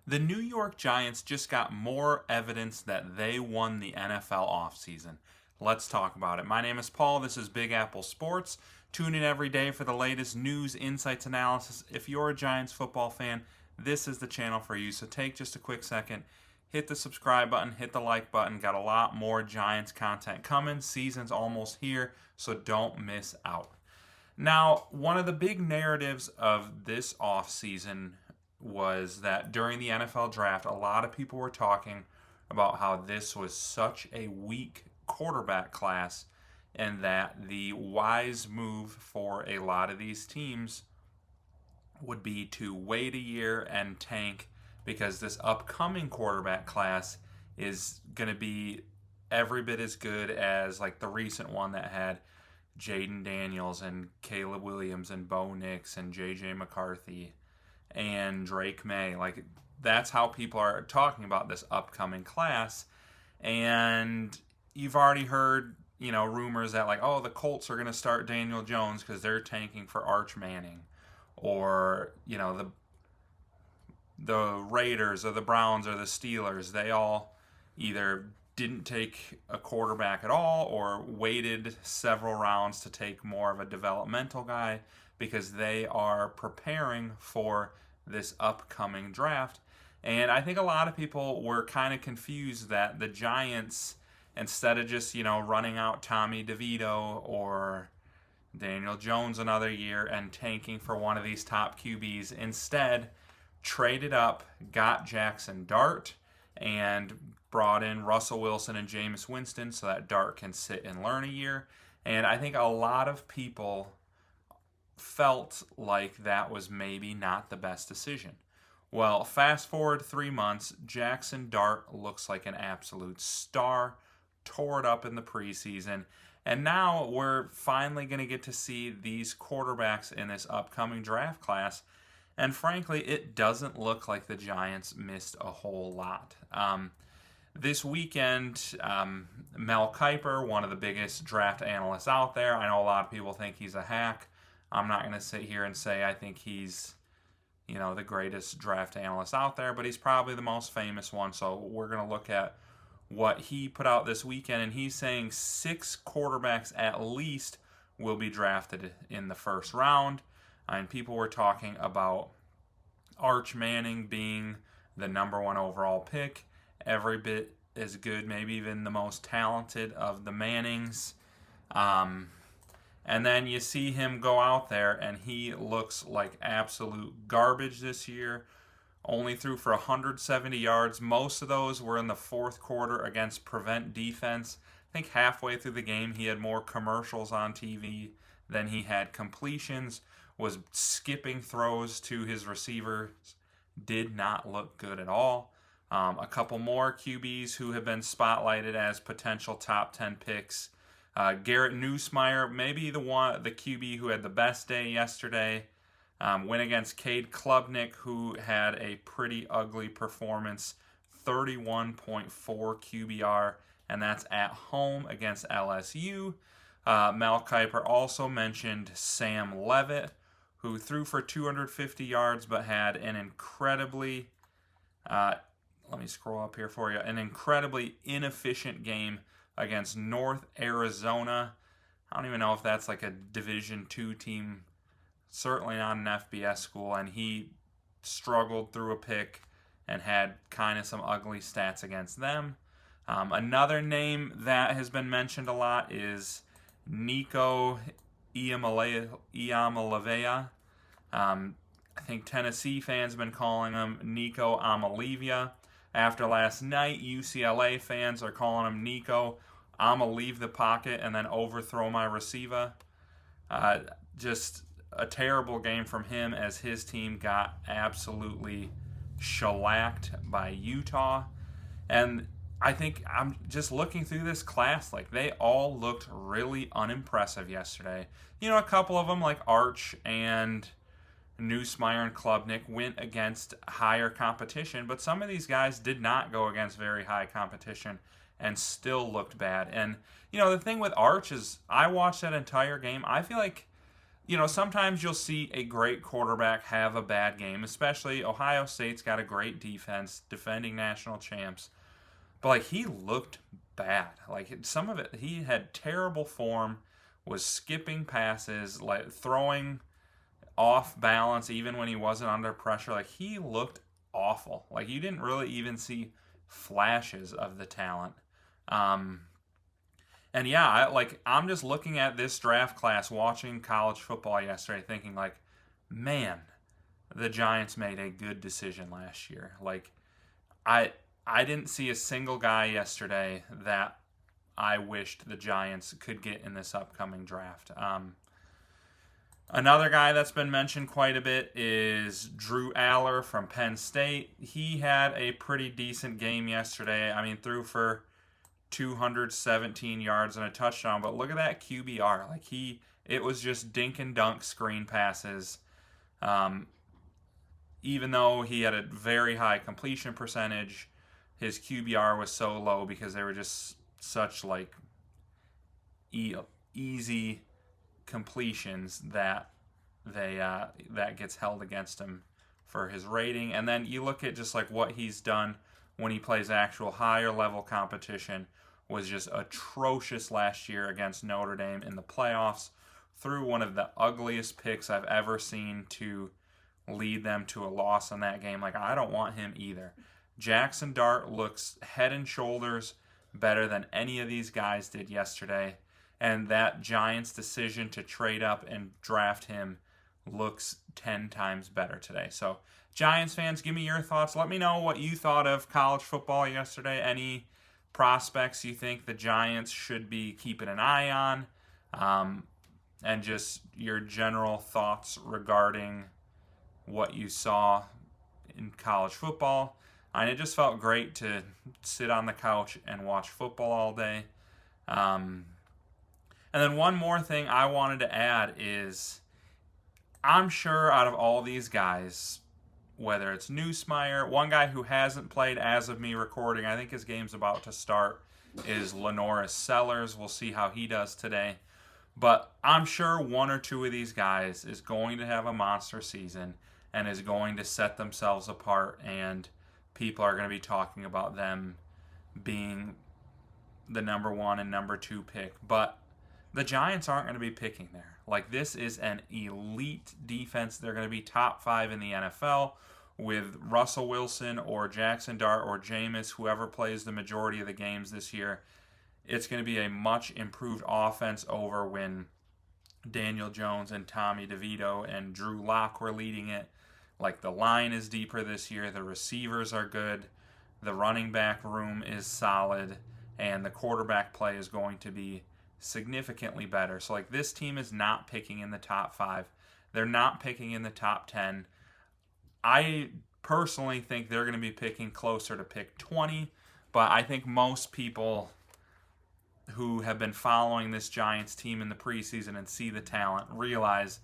The New York Giants just got more evidence that they won the NFL offseason. Let's talk about it. My name is Paul. This is Big Apple Sports. Tune in every day for the latest news, insights, analysis. If you're a Giants football fan, this is the channel for you. So take just a quick second, hit the subscribe button, hit the like button. Got a lot more Giants content coming. Season's almost here, so don't miss out. Now, one of the big narratives of this offseason was that during the NFL draft, a lot of people were talking about how this was such a weak quarterback class and that the wise move for a lot of these teams would be to wait a year and tank because this upcoming quarterback class is going to be every bit as good as like the recent one that had Jaden Daniels and Caleb Williams and Bo Nix and J.J. McCarthy and Drake May. Like, that's how people are talking about this upcoming class. And you've already heard, rumors that like, oh, the Colts are going to start Daniel Jones because they're tanking for Arch Manning. Or, the Raiders or the Browns or the Steelers, they all either didn't take a quarterback at all or waited several rounds to take more of a developmental guy because they are preparing for this upcoming draft. And I think a lot of people were kind of confused that the Giants, instead of just, running out Tommy DeVito or Daniel Jones another year and tanking for one of these top QBs, instead traded up, got Jackson Dart, and brought in Russell Wilson and Jameis Winston so that Dart can sit and learn a year. And I think a lot of people felt like that was maybe not the best decision. Well, fast forward 3 months, Jackson Dart looks like an absolute star, tore it up in the preseason, and now we're finally going to get to see these quarterbacks in this upcoming draft class. And frankly, it doesn't look like the Giants missed a whole lot. This weekend, Mel Kiper, one of the biggest draft analysts out there, I know a lot of people think he's a hack. I'm not going to sit here and say I think he's, the greatest draft analyst out there, but he's probably the most famous one. So we're going to look at what he put out this weekend, and he's saying 6 quarterbacks at least will be drafted in the first round. And people were talking about Arch Manning being the number 1 overall pick, every bit as good, maybe even the most talented of the Mannings. And then you see him go out there, and he looks like absolute garbage this year. Only threw for 170 yards. Most of those were in the fourth quarter against prevent defense. I think halfway through the game, he had more commercials on TV than he had completions. Was skipping throws to his receivers. Did not look good at all. A couple more QBs who have been spotlighted as potential top 10 picks. Garrett Nussmeier, maybe the QB who had the best day yesterday. Went against Cade Klubnik, who had a pretty ugly performance, 31.4 QBR, and that's at home against LSU. Mel Kiper also mentioned Sam Levitt, who threw for 250 yards but had an incredibly, let me scroll up here for you, an incredibly inefficient game against North Arizona. I don't even know if that's like a Division II team, certainly not an FBS school, and he struggled through a pick and had kind of some ugly stats against them. Another name that has been mentioned a lot is Nico Iamaleava. I think Tennessee fans have been calling him Nico Amalevia. After last night, UCLA fans are calling him Nico, I'ma leave the pocket and then overthrow my receiver. Just a terrible game from him as his team got absolutely shellacked by Utah. And I think I'm just looking through this class, like they all looked really unimpressive yesterday. A couple of them like Arch and Nussmeier and Klubnik went against higher competition, but some of these guys did not go against very high competition and still looked bad. And, the thing with Arch is I watched that entire game. I feel like sometimes you'll see a great quarterback have a bad game, especially Ohio State's got a great defense, defending national champs. But like he looked bad. Like some of it, he had terrible form, was skipping passes, like throwing off balance even when he wasn't under pressure. Like he looked awful. Like you didn't really even see flashes of the talent. And yeah, I'm just looking at this draft class, watching college football yesterday, thinking like, man, the Giants made a good decision last year. Like I I didn't see a single guy yesterday that I wished the Giants could get in this upcoming draft. Another guy that's been mentioned quite a bit is Drew Aller from Penn State. He had a pretty decent game yesterday. I mean, threw for 217 yards and a touchdown, but look at that QBR. It was just dink and dunk screen passes. Even though he had a very high completion percentage, his QBR was so low because they were just such easy completions that that gets held against him for his rating. And then you look at just like what he's done when he plays actual higher level competition was just atrocious last year against Notre Dame in the playoffs. Threw one of the ugliest picks I've ever seen to lead them to a loss in that game. I don't want him either. Jackson Dart looks head and shoulders better than any of these guys did yesterday. And that Giants decision to trade up and draft him looks 10 times better today. So, Giants fans, give me your thoughts. Let me know what you thought of college football yesterday. Any prospects you think the Giants should be keeping an eye on. And just your general thoughts regarding what you saw in college football. And it just felt great to sit on the couch and watch football all day. And then one more thing I wanted to add is I'm sure out of all these guys, whether it's Newsmeyer, one guy who hasn't played as of me recording, I think his game's about to start, is Lenoris Sellers. We'll see how he does today. But I'm sure one or two of these guys is going to have a monster season and is going to set themselves apart, and people are going to be talking about them being the number 1 and number 2 pick. But the Giants aren't going to be picking there. This is an elite defense. They're going to be top 5 in the NFL with Russell Wilson or Jackson Dart or Jameis, whoever plays the majority of the games this year. It's going to be a much improved offense over when Daniel Jones and Tommy DeVito and Drew Lock were leading it. The line is deeper this year. The receivers are good. The running back room is solid. And the quarterback play is going to be significantly better. So this team is not picking in the top 5. They're not picking in the top 10. I personally think they're going to be picking closer to pick 20, but I think most people who have been following this Giants team in the preseason and see the talent realize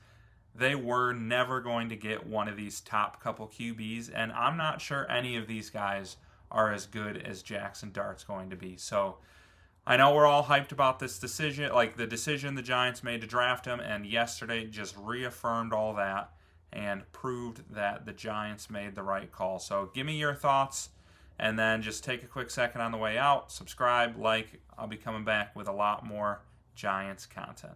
they were never going to get one of these top couple QBs, and I'm not sure any of these guys are as good as Jackson Dart's going to be. So I know we're all hyped about this decision, the decision the Giants made to draft him, and yesterday just reaffirmed all that and proved that the Giants made the right call. So give me your thoughts, and then just take a quick second on the way out, subscribe, I'll be coming back with a lot more Giants content.